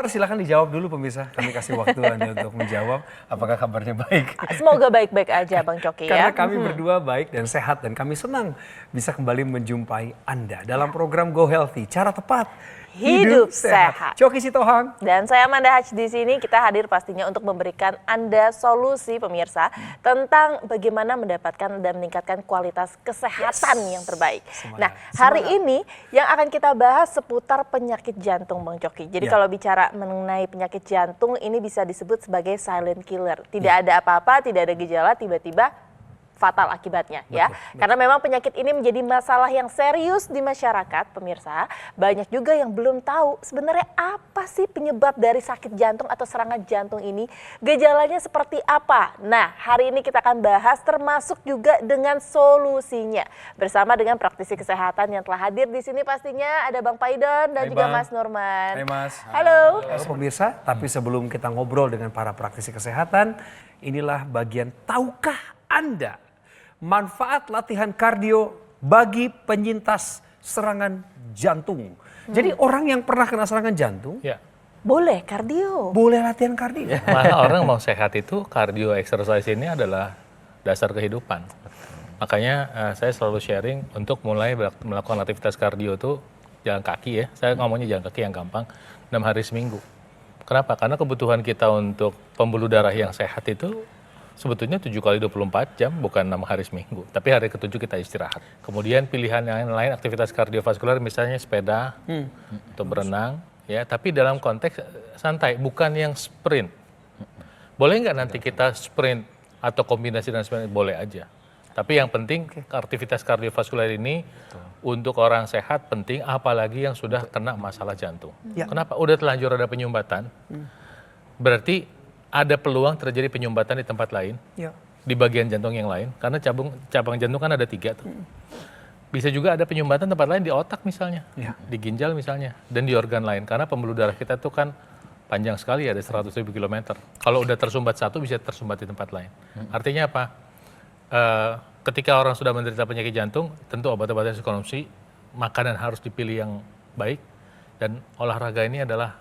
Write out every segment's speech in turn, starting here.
silakan dijawab dulu pemirsa. Kami kasih waktu Anda untuk menjawab. Apakah kabarnya baik? Semoga baik-baik aja Bang Coki Karena ya. kami berdua baik dan sehat dan kami senang bisa kembali menjumpai Anda dalam program Go Healthy. Cara tepat Hidup sehat. Coki Sitohang. Dan saya Amanda Haj di sini, kita hadir pastinya untuk memberikan Anda solusi pemirsa tentang bagaimana mendapatkan dan meningkatkan kualitas kesehatan yang terbaik. Semangat. Nah, hari ini yang akan kita bahas seputar penyakit jantung Bang Coki. Jadi kalau bicara mengenai penyakit jantung ini bisa disebut sebagai silent killer. Tidak ada apa-apa, tidak ada gejala, tiba-tiba fatal akibatnya ya. Karena memang penyakit ini menjadi masalah yang serius di masyarakat pemirsa. Banyak juga yang belum tahu sebenarnya apa sih penyebab dari sakit jantung atau serangan jantung ini. Gejalanya seperti apa? Nah, hari ini kita akan bahas termasuk juga dengan solusinya. Bersama dengan praktisi kesehatan yang telah hadir di sini pastinya ada Bang Paidon dan juga Mas Nurman. Hai Mas. Halo. Halo pemirsa, tapi sebelum kita ngobrol dengan para praktisi kesehatan, inilah bagian tahukah Anda manfaat latihan kardio bagi penyintas serangan jantung. Jadi orang yang pernah kena serangan jantung, Boleh kardio. boleh latihan kardio. Malah orang mau sehat itu cardio exercise ini adalah dasar kehidupan. Makanya saya selalu sharing untuk mulai melakukan aktivitas kardio itu jalan kaki ya. Saya ngomongnya jalan kaki yang gampang, 6 hari seminggu. Kenapa? Karena kebutuhan kita untuk pembuluh darah yang sehat itu sebetulnya 7 kali 24 jam, bukan 6 hari seminggu. Tapi hari ke-7 kita istirahat. Kemudian pilihan yang lain aktivitas kardiovaskular misalnya sepeda atau berenang. Ya, tapi dalam konteks santai, bukan yang sprint. Boleh nggak nanti kita sprint atau kombinasi dengan sprint? Boleh aja. Tapi yang penting aktivitas kardiovaskular ini untuk orang sehat penting, apalagi yang sudah kena masalah jantung. Kenapa? Udah telanjur ada penyumbatan, berarti ada peluang terjadi penyumbatan di tempat lain, di bagian jantung yang lain, karena cabang jantung kan ada 3 tuh. Bisa juga ada penyumbatan tempat lain di otak misalnya, di ginjal misalnya, dan di organ lain, karena pembuluh darah kita tuh kan panjang sekali, ada 100.000 kilometer. Kalau udah tersumbat satu, bisa tersumbat di tempat lain. Artinya apa? Ketika orang sudah menderita penyakit jantung, tentu obat-obatan harus dikonsumsi, makanan harus dipilih yang baik, dan olahraga ini adalah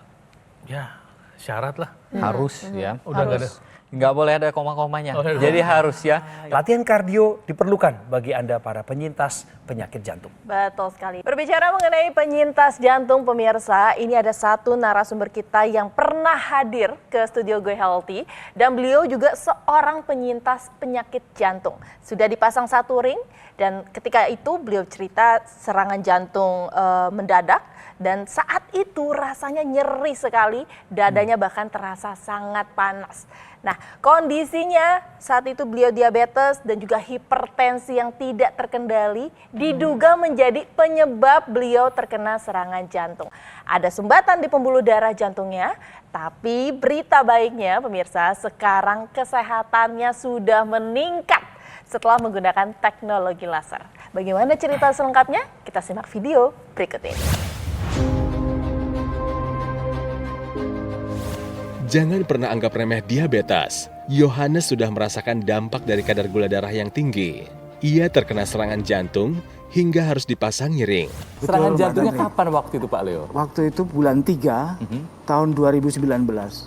syarat lah. Harus ya. Udah nggak ada. Nggak boleh ada koma-komanya. Jadi harus ya. Latihan kardio diperlukan bagi Anda para penyintas penyakit jantung. Betul sekali. Berbicara mengenai penyintas jantung pemirsa, ini ada satu narasumber kita yang pernah hadir ke studio Go Healthy dan beliau juga seorang penyintas penyakit jantung. Sudah dipasang 1 ring dan ketika itu beliau cerita serangan jantung mendadak dan saat itu rasanya nyeri sekali, dadanya bahkan terasa sangat panas. Nah, kondisinya saat itu beliau diabetes dan juga hipertensi yang tidak terkendali diduga menjadi penyebab beliau terkena serangan jantung. Ada sumbatan di pembuluh darah jantungnya, tapi berita baiknya pemirsa, sekarang kesehatannya sudah meningkat setelah menggunakan teknologi laser. Bagaimana cerita selengkapnya? Kita simak video berikut ini. Jangan pernah anggap remeh diabetes. Yohanes sudah merasakan dampak dari kadar gula darah yang tinggi. Ia terkena serangan jantung hingga harus dipasang ring. Serangan jantungnya kapan waktu itu Pak Leo? Waktu itu bulan 3 tahun 2019.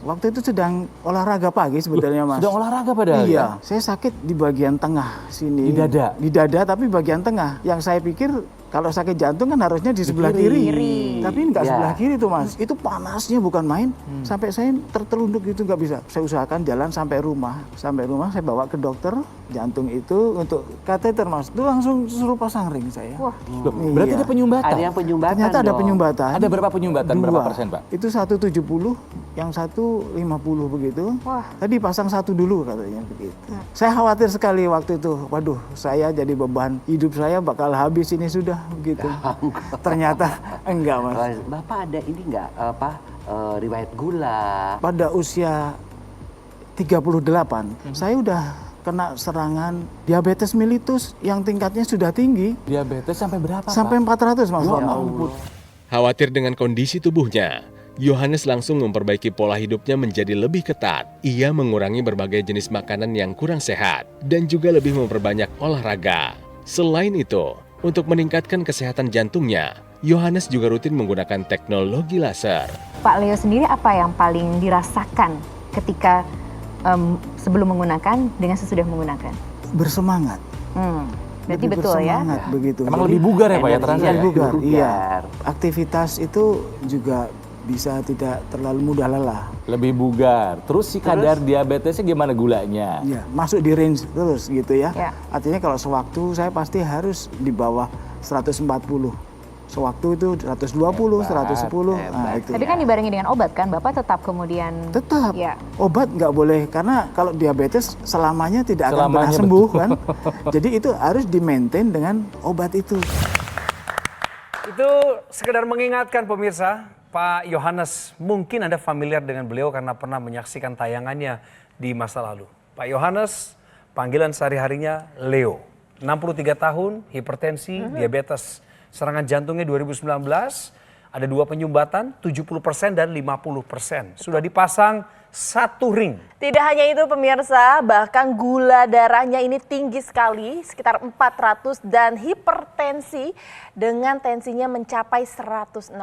Waktu itu sedang olahraga pagi sebetulnya Mas. Sudah olahraga padahal Iya, saya sakit di bagian tengah sini. Di dada? Di dada tapi bagian tengah. Yang saya pikir kalau sakit jantung kan harusnya di sebelah kiri. Tapi enggak sebelah kiri tuh Mas. Itu panasnya bukan main. Sampai saya tertelunduk gitu nggak bisa. Saya usahakan jalan sampai rumah. Sampai rumah saya bawa ke dokter jantung itu untuk kateter Mas. Itu langsung suruh pasang ring saya. Wah. Loh, berarti ada penyumbatan? Ada yang penyumbatan. Ternyata ada penyumbatan. Ada berapa penyumbatan? 2. Berapa persen Pak? Itu 170, yang 150 begitu. Wah. Tadi pasang 1 dulu katanya begitu. Saya khawatir sekali waktu itu. Waduh, saya jadi beban. Hidup saya bakal habis ini sudah begitu. Ternyata enggak Mas. Bapak ada ini enggak riwayat gula? Pada usia 38, saya udah kena serangan diabetes mellitus yang tingkatnya sudah tinggi. Diabetes sampai berapa Sampai Pak? 400 Mas. Ya Normal. ampun. Khawatir dengan kondisi tubuhnya, Yohanes langsung memperbaiki pola hidupnya menjadi lebih ketat. Ia mengurangi berbagai jenis makanan yang kurang sehat dan juga lebih memperbanyak olahraga. Selain itu, untuk meningkatkan kesehatan jantungnya, Yohanes juga rutin menggunakan teknologi laser. Pak Leo sendiri apa yang paling dirasakan ketika sebelum menggunakan dengan sesudah menggunakan? Bersemangat. Berarti Lebih betul ya? bersemangat begitu. Emang Jadi, lebih bugar ya Pak ya Energinya terasa ya? lebih bugar, lebih iya. bugar. Aktivitas itu juga bisa tidak terlalu mudah lelah. Lebih bugar. Terus si kadar diabetesnya gimana gulanya? Ya, masuk di range terus gitu ya. Ya. Artinya kalau sewaktu saya pasti harus di bawah 140. Sewaktu itu 120, 110. Nah, itu. Tapi kan dibarengi dengan obat kan, Bapak tetap kemudian Tetap ya. obat nggak boleh karena kalau diabetes selamanya tidak akan pernah Selamanya, sembuh kan. Jadi itu harus di-maintain dengan obat itu. Itu sekedar mengingatkan pemirsa, Pak Yohanes, mungkin Anda familiar dengan beliau karena pernah menyaksikan tayangannya di masa lalu. Pak Yohanes, panggilan sehari-harinya Leo. 63 tahun, hipertensi, diabetes. Serangan jantungnya 2019, ada 2 penyumbatan, 70% dan 50%. Sudah dipasang 1 ring. Tidak hanya itu pemirsa, bahkan gula darahnya ini tinggi sekali, sekitar 400 dan hipertensi dengan tensinya mencapai 160.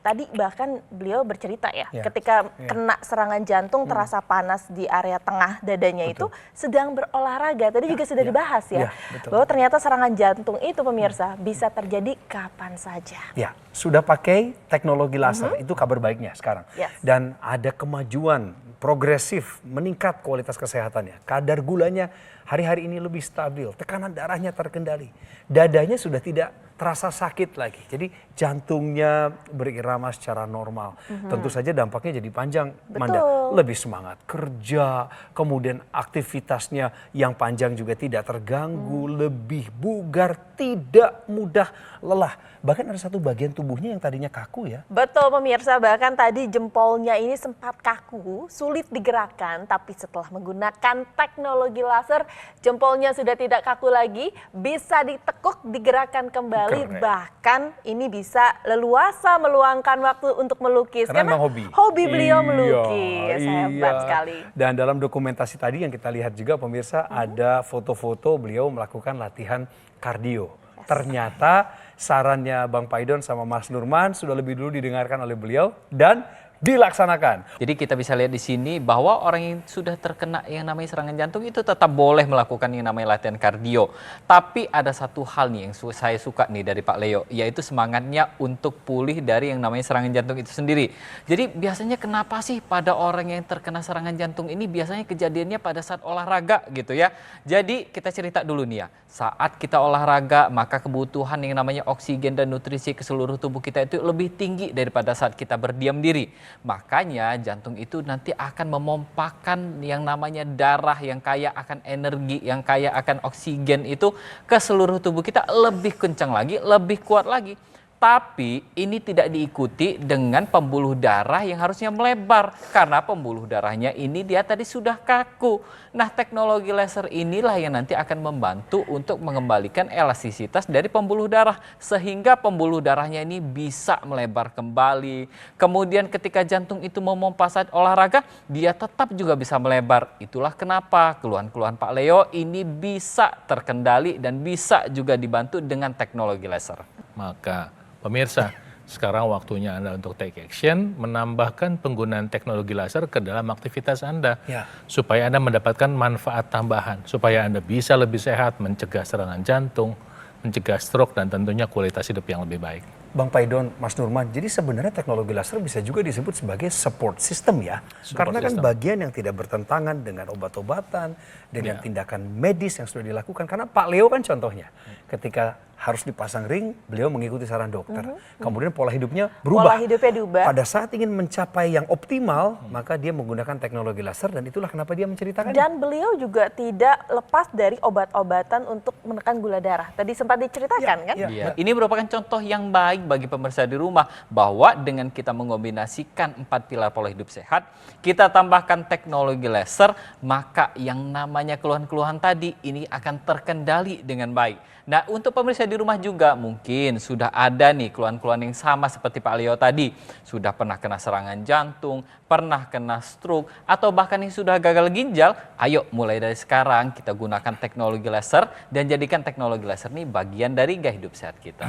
Tadi bahkan beliau bercerita ya, ketika kena serangan jantung terasa panas di area tengah dadanya itu sedang berolahraga. Tadi juga sudah dibahas ya, bahwa ternyata serangan jantung itu pemirsa bisa terjadi kapan saja. Ya, sudah pakai teknologi laser, itu kabar baiknya sekarang. Yes. Dan ada kemajuan progresif, meningkat kualitas kesehatannya. Kadar gulanya hari-hari ini lebih stabil, tekanan darahnya terkendali. Dadanya sudah tidak terasa sakit lagi. Jadi jantungnya berirama secara normal. Tentu saja dampaknya jadi panjang, Manda. Lebih semangat kerja, kemudian aktivitasnya yang panjang juga tidak terganggu, lebih bugar, tidak mudah lelah. Bahkan ada satu bagian tubuhnya yang tadinya kaku ya. Betul pemirsa, bahkan tadi jempolnya ini sempat kaku, sulit digerakkan, tapi setelah menggunakan teknologi laser, jempolnya sudah tidak kaku lagi, bisa ditekuk, digerakkan kembali, Keren. bahkan ini bisa leluasa meluangkan waktu untuk melukis. Karena memang hobi. Hobi beliau Iya, melukis, hebat iya. sekali. Dan dalam dokumentasi tadi yang kita lihat juga pemirsa, ada foto-foto beliau melakukan latihan kardio. Ternyata sarannya Bang Paidon sama Mas Nurman sudah lebih dulu didengarkan oleh beliau dan dilaksanakan. Jadi kita bisa lihat di sini bahwa orang yang sudah terkena yang namanya serangan jantung itu tetap boleh melakukan yang namanya latihan kardio. Tapi ada satu hal nih yang saya suka nih dari Pak Leo, yaitu semangatnya untuk pulih dari yang namanya serangan jantung itu sendiri. Jadi biasanya kenapa sih pada orang yang terkena serangan jantung ini biasanya kejadiannya pada saat olahraga gitu ya. Jadi kita cerita dulu nih ya, saat kita olahraga maka kebutuhan yang namanya oksigen dan nutrisi ke seluruh tubuh kita itu lebih tinggi daripada saat kita berdiam diri. Makanya jantung itu nanti akan memompakan yang namanya darah yang kaya akan energi, yang kaya akan oksigen itu ke seluruh tubuh kita lebih kencang lagi, lebih kuat lagi. Tapi ini tidak diikuti dengan pembuluh darah yang harusnya melebar karena pembuluh darahnya ini dia tadi sudah kaku. Nah, teknologi laser inilah yang nanti akan membantu untuk mengembalikan elastisitas dari pembuluh darah sehingga pembuluh darahnya ini bisa melebar kembali. Kemudian ketika jantung itu memompa saat olahraga, dia tetap juga bisa melebar. Itulah kenapa keluhan-keluhan Pak Leo ini bisa terkendali dan bisa juga dibantu dengan teknologi laser. Maka pemirsa, sekarang waktunya Anda untuk take action, menambahkan penggunaan teknologi laser ke dalam aktivitas Anda. Ya. Supaya Anda mendapatkan manfaat tambahan, supaya Anda bisa lebih sehat, mencegah serangan jantung, mencegah stroke, dan tentunya kualitas hidup yang lebih baik. Bang Paidon, Mas Nurman, jadi sebenarnya teknologi laser bisa juga disebut sebagai support system ya. Karena kan bagian yang tidak bertentangan dengan obat-obatan, dengan tindakan medis yang sudah dilakukan. Karena Pak Leo kan contohnya, ketika harus dipasang ring, beliau mengikuti saran dokter. Kemudian pola hidupnya berubah. Pola hidupnya diubah. Pada saat ingin mencapai yang optimal, maka dia menggunakan teknologi laser dan itulah kenapa dia menceritakan. Dan beliau juga tidak lepas dari obat-obatan untuk menekan gula darah. Tadi sempat diceritakan kan? Ya, ini merupakan contoh yang baik bagi pemirsa di rumah bahwa dengan kita mengombinasikan 4 pilar pola hidup sehat, kita tambahkan teknologi laser, maka yang namanya keluhan-keluhan tadi ini akan terkendali dengan baik. Nah, untuk pemirsa di rumah juga mungkin sudah ada nih keluhan-keluhan yang sama seperti Pak Leo tadi. Sudah pernah kena serangan jantung, pernah kena stroke, atau bahkan yang sudah gagal ginjal. Ayo mulai dari sekarang kita gunakan teknologi laser dan jadikan teknologi laser ini bagian dari gaya hidup sehat kita.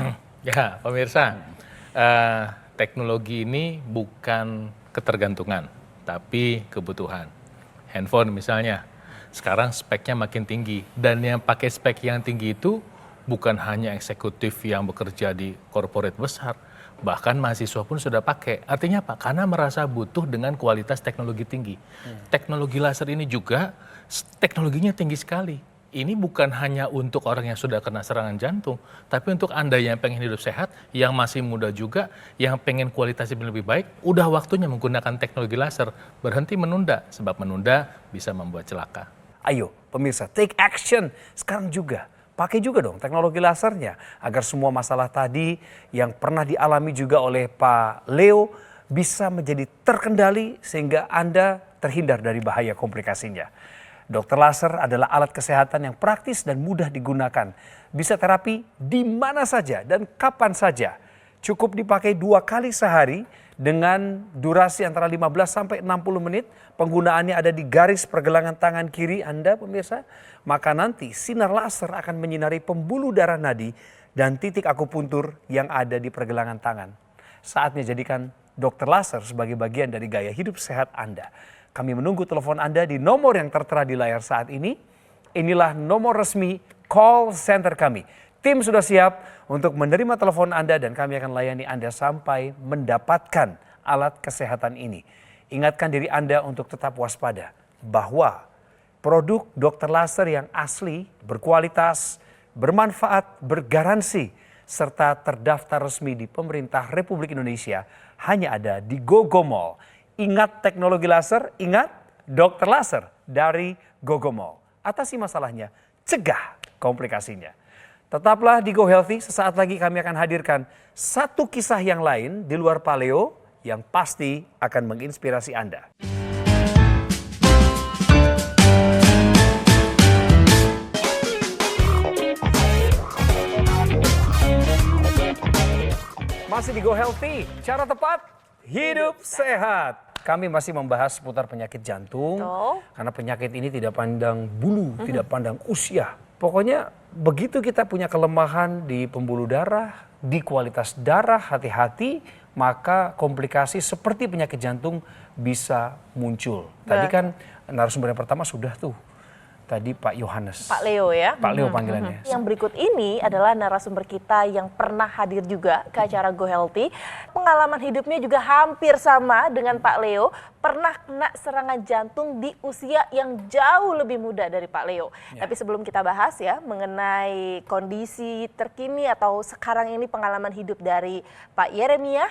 Ya, pemirsa, teknologi ini bukan ketergantungan, tapi kebutuhan. Handphone misalnya, sekarang speknya makin tinggi. Dan yang pakai spek yang tinggi itu bukan hanya eksekutif yang bekerja di corporate besar, bahkan mahasiswa pun sudah pakai. Artinya apa? Karena merasa butuh dengan kualitas teknologi tinggi. Teknologi laser ini juga teknologinya tinggi sekali. Ini bukan hanya untuk orang yang sudah kena serangan jantung, tapi untuk Anda yang pengen hidup sehat, yang masih muda juga, yang pengen kualitasnya lebih baik, udah waktunya menggunakan teknologi laser. Berhenti menunda, sebab menunda bisa membuat celaka. Ayo pemirsa, take action sekarang juga. Pakai juga dong teknologi lasernya agar semua masalah tadi yang pernah dialami juga oleh Pak Leo bisa menjadi terkendali sehingga Anda terhindar dari bahaya komplikasinya. Dokter laser adalah alat kesehatan yang praktis dan mudah digunakan. Bisa terapi di mana saja dan kapan saja. Cukup dipakai 2 kali sehari dengan durasi antara 15 sampai 60 menit. Penggunaannya ada di garis pergelangan tangan kiri Anda pemirsa. Maka nanti sinar laser akan menyinari pembuluh darah nadi dan titik akupuntur yang ada di pergelangan tangan. Saatnya jadikan dokter laser sebagai bagian dari gaya hidup sehat Anda. Kami menunggu telepon Anda di nomor yang tertera di layar saat ini. Inilah nomor resmi call center kami. Tim sudah siap untuk menerima telepon Anda dan kami akan layani Anda sampai mendapatkan alat kesehatan ini. Ingatkan diri Anda untuk tetap waspada bahwa produk dokter laser yang asli, berkualitas, bermanfaat, bergaransi, serta terdaftar resmi di pemerintah Republik Indonesia hanya ada di GoGo Mall. Ingat teknologi laser, ingat dokter laser dari GoGo Mall. Atasi masalahnya, cegah komplikasinya. Tetaplah di Go Healthy, sesaat lagi kami akan hadirkan satu kisah yang lain di luar paleo yang pasti akan menginspirasi Anda. Masih di Go Healthy, cara tepat, hidup sehat. Kami masih membahas seputar penyakit jantung, karena penyakit ini tidak pandang bulu, tidak pandang usia. Pokoknya begitu kita punya kelemahan di pembuluh darah, di kualitas darah, hati-hati, maka komplikasi seperti penyakit jantung bisa muncul. Tadi kan narasumber yang pertama sudah tuh. Tadi Pak Yohanes. Pak Leo ya. Pak Leo panggilannya. Yang berikut ini adalah narasumber kita yang pernah hadir juga ke acara Go Healthy. Pengalaman hidupnya juga hampir sama dengan Pak Leo. Pernah kena serangan jantung di usia yang jauh lebih muda dari Pak Leo. Tapi sebelum kita bahas ya mengenai kondisi terkini atau sekarang ini pengalaman hidup dari Pak Yeremia,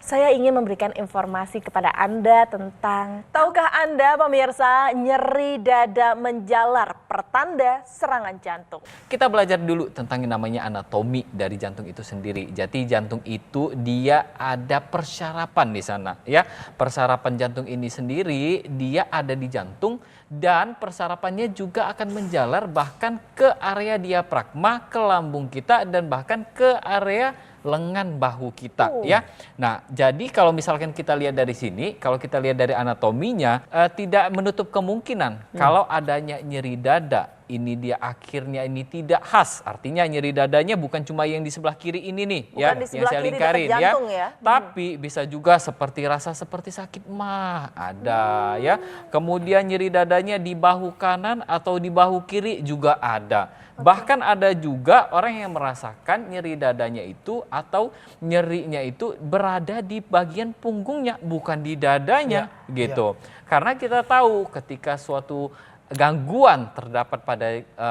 saya ingin memberikan informasi kepada Anda tentang, tahukah Anda pemirsa, nyeri dada menjalar pertanda serangan jantung. Kita belajar dulu tentang yang namanya anatomi dari jantung itu sendiri. Jadi jantung itu dia ada persarapan di sana ya. Persarapan jantung ini sendiri dia ada di jantung dan persarapannya juga akan menjalar bahkan ke area diafragma, ke lambung kita dan bahkan ke area lengan bahu kita ya. Nah, jadi kalau misalkan kita lihat dari sini, kalau kita lihat dari anatominya tidak menutup kemungkinan kalau adanya nyeri dada. Ini dia akhirnya ini tidak khas. Artinya nyeri dadanya bukan cuma yang di sebelah kiri ini nih bukan ya, yang saya lingkarin ya. Tapi bisa juga seperti rasa seperti sakit mah ada ya. Kemudian nyeri dadanya di bahu kanan atau di bahu kiri juga ada. Bahkan ada juga orang yang merasakan nyeri dadanya itu atau nyerinya itu berada di bagian punggungnya bukan di dadanya gitu. Karena kita tahu ketika suatu gangguan terdapat pada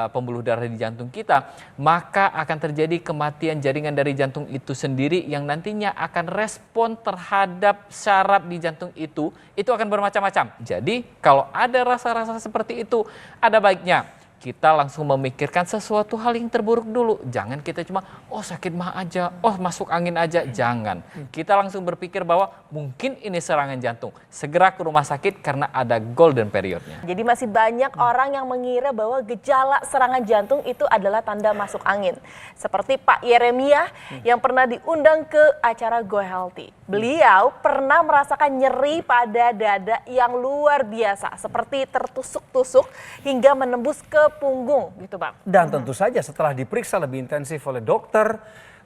pembuluh darah di jantung kita, maka akan terjadi kematian jaringan dari jantung itu sendiri yang nantinya akan respon terhadap syaraf di jantung itu akan bermacam-macam. Jadi kalau ada rasa-rasa seperti itu, ada baiknya kita langsung memikirkan sesuatu hal yang terburuk dulu. Jangan kita cuma, oh sakit mah aja, oh masuk angin aja. Jangan. Kita langsung berpikir bahwa mungkin ini serangan jantung. Segera ke rumah sakit karena ada golden periodnya. Jadi masih banyak orang yang mengira bahwa gejala serangan jantung itu adalah tanda masuk angin. Seperti Pak Yeremia yang pernah diundang ke acara Go Healthy. Beliau pernah merasakan nyeri pada dada yang luar biasa. Seperti tertusuk-tusuk hingga menembus ke punggung gitu Bang. Dan tentu saja setelah diperiksa lebih intensif oleh dokter,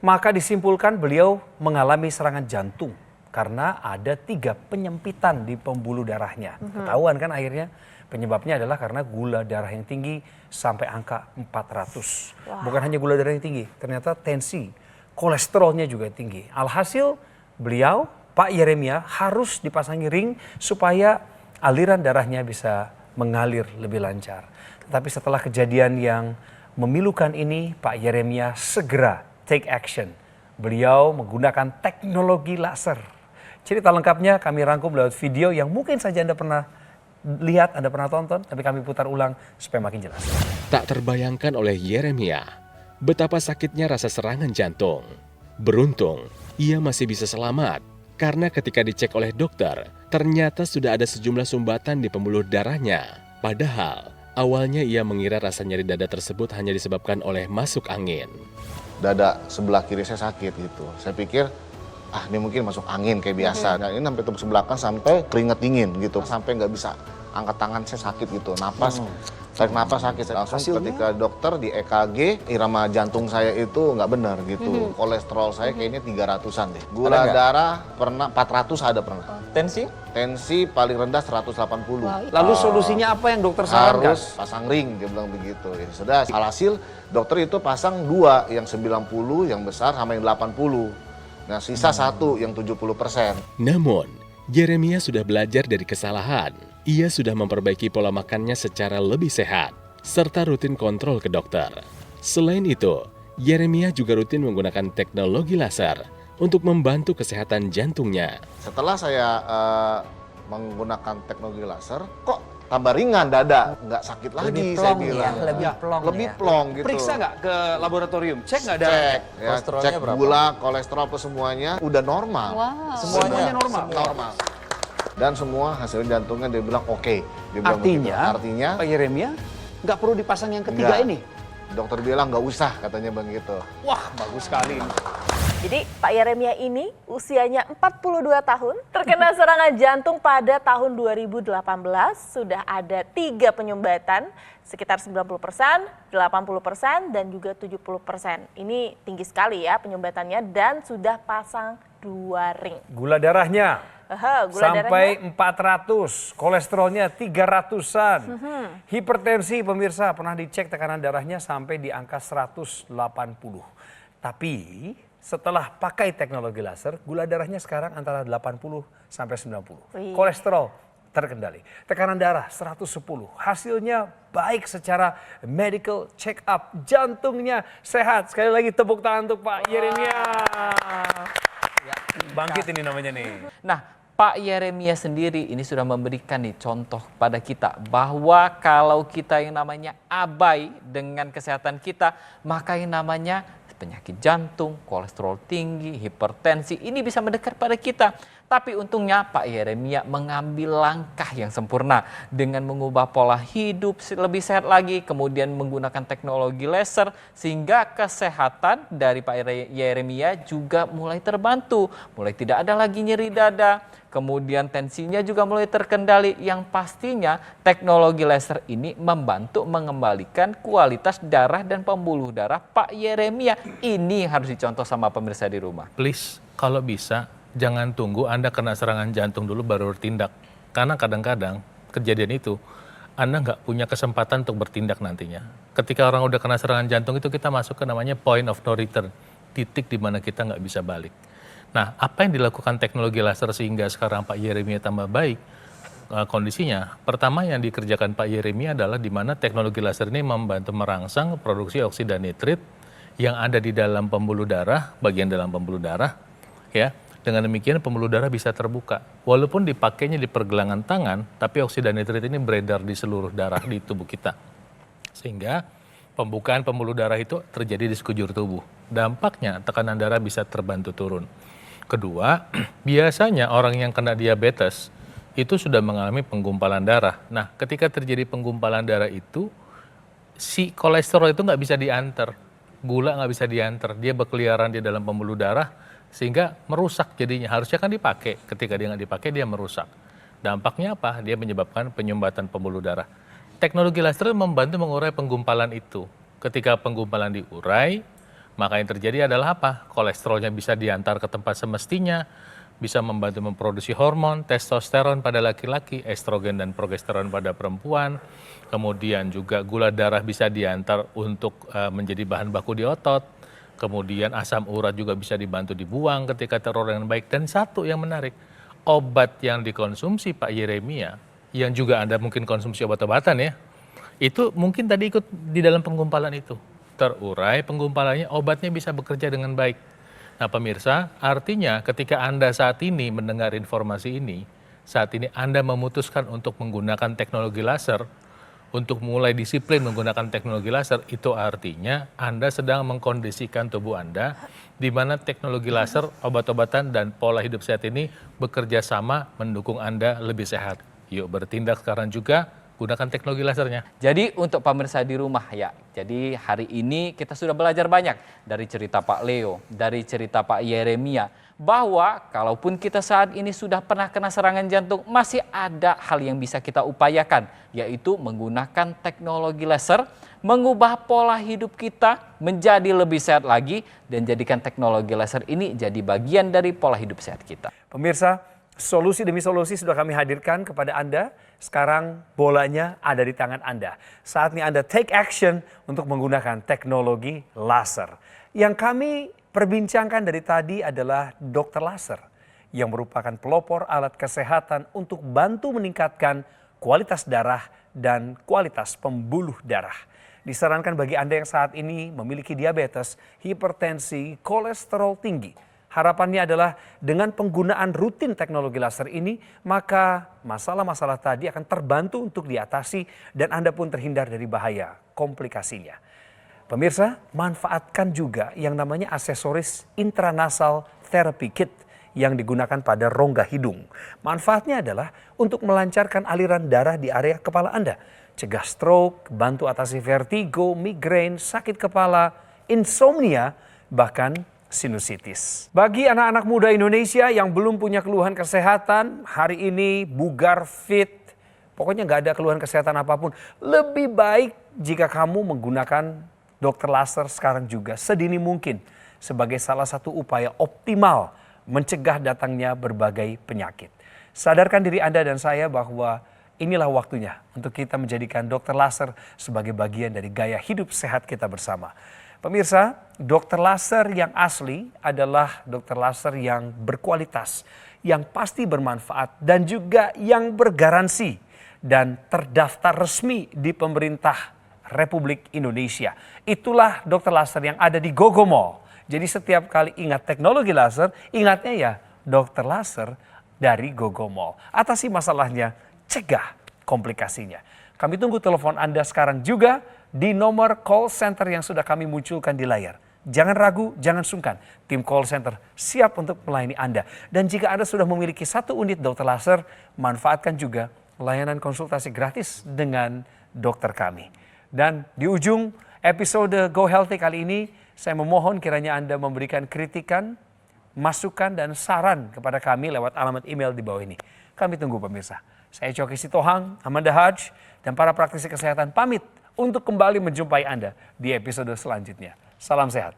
maka disimpulkan beliau mengalami serangan jantung karena ada 3 penyempitan di pembuluh darahnya. Ketahuan kan akhirnya penyebabnya adalah karena gula darah yang tinggi sampai angka 400. Bukan hanya gula darah yang tinggi, ternyata tensi, kolesterolnya juga tinggi. Alhasil beliau, Pak Yeremia, harus dipasangi ring supaya aliran darahnya bisa mengalir lebih lancar. Tetapi setelah kejadian yang memilukan ini, Pak Yeremia segera take action. Beliau menggunakan teknologi laser. Cerita lengkapnya kami rangkum lewat video yang mungkin saja Anda pernah lihat, Anda pernah tonton, tapi kami putar ulang supaya makin jelas. Tak terbayangkan oleh Yeremia betapa sakitnya rasa serangan jantung. Beruntung, ia masih bisa selamat karena ketika dicek oleh dokter, ternyata sudah ada sejumlah sumbatan di pembuluh darahnya. Padahal, awalnya ia mengira rasa nyeri dada tersebut hanya disebabkan oleh masuk angin. Dada sebelah kiri saya sakit gitu. Saya pikir, ini mungkin masuk angin kayak biasa. Nah, ini sampai tembus belakang sampai keringat dingin gitu. Sampai nggak bisa angkat tangan, saya sakit gitu. Napas, tarik napas sakit. Langsung ketika dokter di EKG, irama jantung saya itu nggak benar gitu. Kolesterol saya kayaknya 300-an deh. Gula darah pernah 400 ada pernah. Tensi? Tensi paling rendah 180. Lalu solusinya apa yang dokter sarankan? Harus pasang ring, dia bilang begitu. Ya sudah, alhasil dokter itu pasang 2, yang 90 yang besar sama yang 80. Nah, sisa 1 yang 70%. Namun, Yeremia sudah belajar dari kesalahan. Ia sudah memperbaiki pola makannya secara lebih sehat, serta rutin kontrol ke dokter. Selain itu, Yeremia juga rutin menggunakan teknologi laser untuk membantu kesehatan jantungnya. Setelah saya menggunakan teknologi laser, kok tambah ringan dada, nggak sakit lagi saya bilang. Lebih plong gitu. Periksa nggak ke laboratorium? Cek nggak ada? Cek, ya, cek gula, kolesterol, semuanya udah normal. Semuanya normal. Normal. Dan semua hasil jantungnya dia bilang oke. Dia bilang Artinya, Pak Yeremia nggak perlu dipasang yang ketiga ini? Dokter bilang nggak usah, katanya begitu. Wah, bagus sekali. Jadi Pak Yeremia ini usianya 42 tahun, terkena serangan jantung pada tahun 2018, sudah ada 3 penyumbatan, sekitar 90%, 80%, dan juga 70%. Ini tinggi sekali ya penyumbatannya dan sudah pasang 2 ring. Gula darahnya sampai 400, kolesterolnya 300-an. Hipertensi pemirsa pernah dicek tekanan darahnya sampai di angka 180. Tapi setelah pakai teknologi laser, gula darahnya sekarang antara 80 sampai 90. Kolesterol terkendali. Tekanan darah 110. Hasilnya baik secara medical check up. Jantungnya sehat. Sekali lagi tepuk tangan untuk Pak Yeremia. Bangkit ini namanya nih. Nah, Pak Yeremia sendiri ini sudah memberikan nih contoh pada kita bahwa kalau kita yang namanya abai dengan kesehatan kita, maka yang namanya penyakit jantung, kolesterol tinggi, hipertensi ini bisa mendekat pada kita. Tapi untungnya Pak Yeremia mengambil langkah yang sempurna dengan mengubah pola hidup lebih sehat lagi, kemudian menggunakan teknologi laser sehingga kesehatan dari Pak Yeremia juga mulai terbantu, mulai tidak ada lagi nyeri dada, kemudian tensinya juga mulai terkendali, yang pastinya teknologi laser ini membantu mengembalikan kualitas darah dan pembuluh darah Pak Yeremia. Ini harus dicontoh sama pemirsa di rumah. Please, kalau bisa jangan tunggu Anda kena serangan jantung dulu baru bertindak. Karena kadang-kadang kejadian itu Anda nggak punya kesempatan untuk bertindak nantinya. Ketika orang udah kena serangan jantung itu kita masuk ke namanya point of no return. Titik di mana kita nggak bisa balik. Nah, apa yang dilakukan teknologi laser sehingga sekarang Pak Yeremia tambah baik kondisinya? Pertama yang dikerjakan Pak Yeremia adalah di mana teknologi laser ini membantu merangsang produksi oksida nitrit yang ada di dalam pembuluh darah, bagian dalam pembuluh darah, ya. Dengan demikian pembuluh darah bisa terbuka. Walaupun dipakainya di pergelangan tangan, tapi oksida nitrit ini beredar di seluruh darah di tubuh kita. Sehingga pembukaan pembuluh darah itu terjadi di sekujur tubuh. Dampaknya tekanan darah bisa terbantu turun. Kedua, biasanya orang yang kena diabetes itu sudah mengalami penggumpalan darah. Nah, ketika terjadi penggumpalan darah itu, si kolesterol itu nggak bisa diantar. Gula nggak bisa diantar. Dia berkeliaran di dalam pembuluh darah, sehingga merusak jadinya. Harusnya kan dipakai, ketika dia nggak dipakai dia merusak. Dampaknya apa? Dia menyebabkan penyumbatan pembuluh darah. Teknologi laser membantu mengurai penggumpalan itu. Ketika penggumpalan diurai, maka yang terjadi adalah apa? Kolesterolnya bisa diantar ke tempat semestinya, bisa membantu memproduksi hormon, testosteron pada laki-laki, estrogen dan progesteron pada perempuan. Kemudian juga gula darah bisa diantar untuk menjadi bahan baku di otot. Kemudian asam urat juga bisa dibantu dibuang ketika teror dengan baik. Dan satu yang menarik, obat yang dikonsumsi Pak Yeremia, yang juga Anda mungkin konsumsi obat-obatan ya, itu mungkin tadi ikut di dalam penggumpalan itu. Terurai penggumpalannya, obatnya bisa bekerja dengan baik. Nah pemirsa, artinya ketika Anda saat ini mendengar informasi ini, saat ini Anda memutuskan untuk menggunakan teknologi laser, untuk mulai disiplin menggunakan teknologi laser, itu artinya Anda sedang mengkondisikan tubuh Anda, di mana teknologi laser, obat-obatan, dan pola hidup sehat ini bekerja sama mendukung Anda lebih sehat. Yuk bertindak sekarang juga, gunakan teknologi lasernya. Jadi untuk pemirsa di rumah ya, jadi hari ini kita sudah belajar banyak dari cerita Pak Leo, dari cerita Pak Yeremia, bahwa kalaupun kita saat ini sudah pernah kena serangan jantung, masih ada hal yang bisa kita upayakan, yaitu menggunakan teknologi laser, mengubah pola hidup kita menjadi lebih sehat lagi, dan jadikan teknologi laser ini jadi bagian dari pola hidup sehat kita. Pemirsa, solusi demi solusi sudah kami hadirkan kepada Anda. Sekarang bolanya ada di tangan Anda. Saatnya Anda take action untuk menggunakan teknologi laser. Yang kami perbincangkan dari tadi adalah dokter laser yang merupakan pelopor alat kesehatan untuk bantu meningkatkan kualitas darah dan kualitas pembuluh darah. Disarankan bagi Anda yang saat ini memiliki diabetes, hipertensi, kolesterol tinggi. Harapannya adalah dengan penggunaan rutin teknologi laser ini, maka masalah-masalah tadi akan terbantu untuk diatasi dan Anda pun terhindar dari bahaya komplikasinya. Pemirsa, manfaatkan juga yang namanya aksesoris intranasal therapy kit yang digunakan pada rongga hidung. Manfaatnya adalah untuk melancarkan aliran darah di area kepala Anda, cegah stroke, bantu atasi vertigo, migrain, sakit kepala, insomnia, bahkan sinusitis. Bagi anak-anak muda Indonesia yang belum punya keluhan kesehatan, hari ini bugar, fit, pokoknya nggak ada keluhan kesehatan apapun, lebih baik jika kamu menggunakan dokter laser sekarang juga sedini mungkin sebagai salah satu upaya optimal mencegah datangnya berbagai penyakit. Sadarkan diri Anda dan saya bahwa inilah waktunya untuk kita menjadikan dokter laser sebagai bagian dari gaya hidup sehat kita bersama. Pemirsa, dokter laser yang asli adalah dokter laser yang berkualitas, yang pasti bermanfaat dan juga yang bergaransi dan terdaftar resmi di pemerintah Republik Indonesia. Itulah dokter laser yang ada di Gogo Mall. Jadi setiap kali ingat teknologi laser, ingatnya ya dokter laser dari Gogo Mall. Atasi masalahnya, cegah komplikasinya. Kami tunggu telepon Anda sekarang juga di nomor call center yang sudah kami munculkan di layar. Jangan ragu, jangan sungkan. Tim call center siap untuk melayani Anda. Dan jika Anda sudah memiliki 1 unit dokter laser, manfaatkan juga layanan konsultasi gratis dengan dokter kami. Dan di ujung episode Go Healthy kali ini, saya memohon kiranya Anda memberikan kritikan, masukan, dan saran kepada kami lewat alamat email di bawah ini. Kami tunggu pemirsa. Saya Coki Sitohang, Amanda Haj, dan para praktisi kesehatan pamit untuk kembali menjumpai Anda di episode selanjutnya. Salam sehat.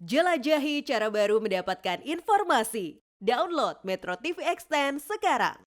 Jelajahi cara baru mendapatkan informasi. Download Metro TV Extend sekarang.